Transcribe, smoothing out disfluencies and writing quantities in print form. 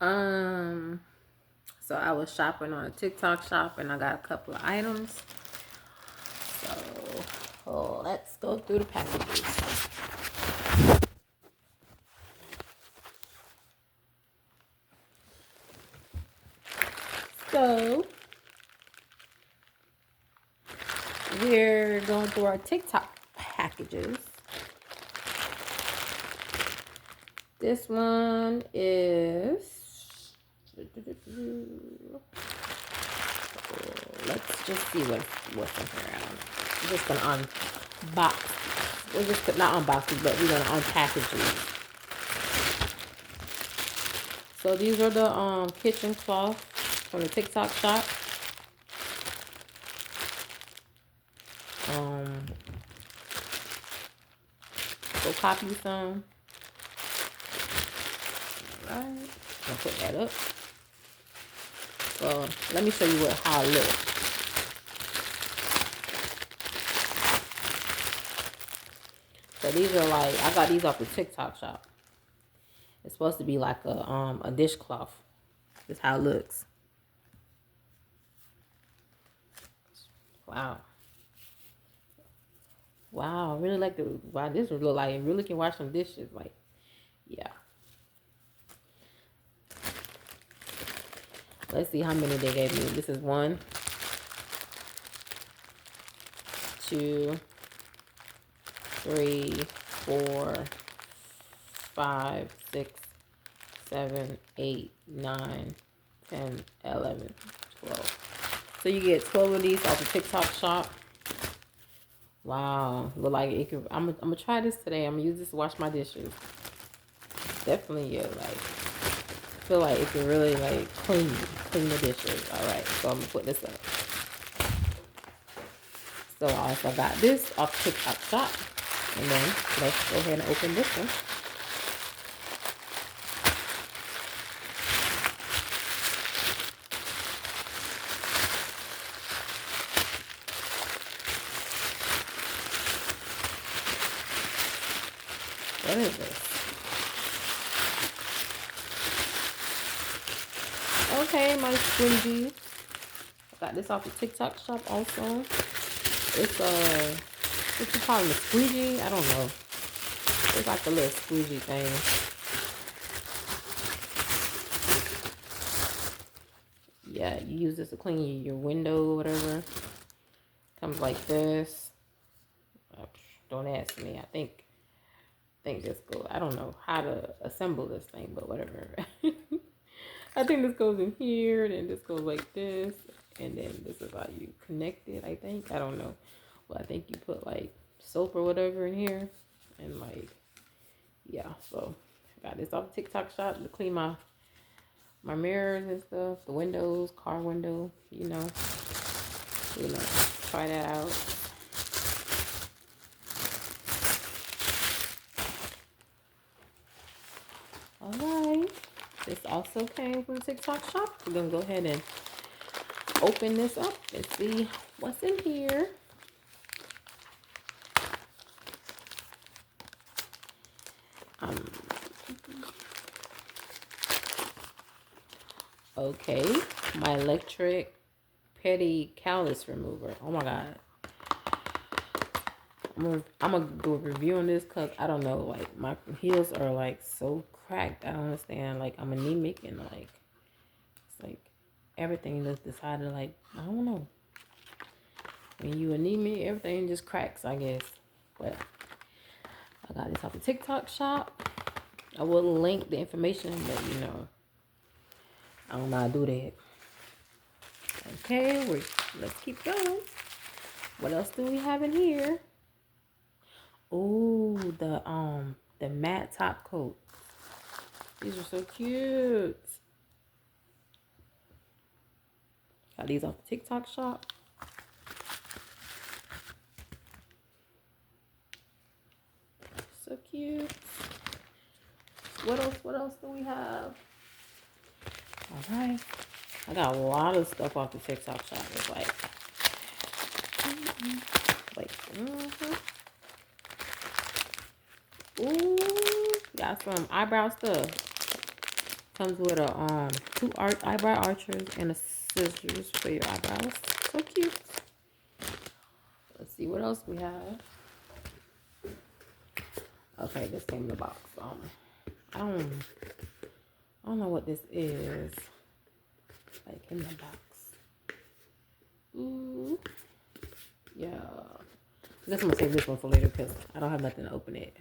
Um, so I was shopping on a TikTok shop and I got a couple of items. So let's go through the packages. So we're going through our TikTok packages. This one is, let's just see what's in here. I don't know. I'm just gonna unbox. We're just not unboxing, but we're gonna unpackage these. So these are the kitchen cloth from the TikTok shop. Um, go copy some. All right, I'll put that up. So let me show you how it looks. So these are like, I got these off the TikTok shop. It's supposed to be like a dishcloth. That's how it looks. Wow. Wow, I really like the, wow, this would look like it really can wash some dishes. Like, yeah. Let's see how many they gave me. This is 1, 2, 3, 4, 5, 6, 7, 8, 9, 10, 11, 12. So you get 12 of these off the TikTok shop. Wow, look like it could. I'm gonna try this today. I'm gonna use this to wash my dishes. Definitely, yeah. Like, I feel like it can really like clean the dishes. All right, so I'm gonna put this up. So I also got this off TikTok shop, and then let's go ahead and open this one. What is this? Okay, my squeegee. I got this off the TikTok shop also. It's what you call it, a squeegee? I don't know. It's like a little squeegee thing. Yeah, you use this to clean your window or whatever. Comes like this. Don't ask me. I think this goes. I don't know how to assemble this thing, but whatever. I think this goes in here, then this goes like this, and then this is how you connect it. I think, I don't know. Well, I think you put like soap or whatever in here, and like, yeah. So I got this off TikTok shop to clean my mirrors and stuff, the windows, car window. Try that out. All right. This also came from the TikTok shop. We're gonna go ahead and open this up and see what's in here. Um, okay, my electric petty callus remover. Oh my god. I'm gonna do a review on this because I don't know, like my heels are like so cracked. I don't understand. Like I'm anemic and like it's like everything just decided like I don't know. When you anemic, everything just cracks, I guess. But I got this off the TikTok shop. I will link the information, but I don't know how to do that. Okay, let's keep going. What else do we have in here? Oh, the matte top coat. These are so cute. Got these off the TikTok shop. So cute. What else do we have? All right. I got a lot of stuff off the TikTok shop. It's like, Ooh, got some eyebrow stuff. Comes with a two eyebrow archers and a scissors for your eyebrows. So cute. Let's see what else we have. Okay, this came in the box. I don't know what this is. Like in the box. Ooh. Yeah. I guess I'm gonna save this one for later because I don't have nothing to open it.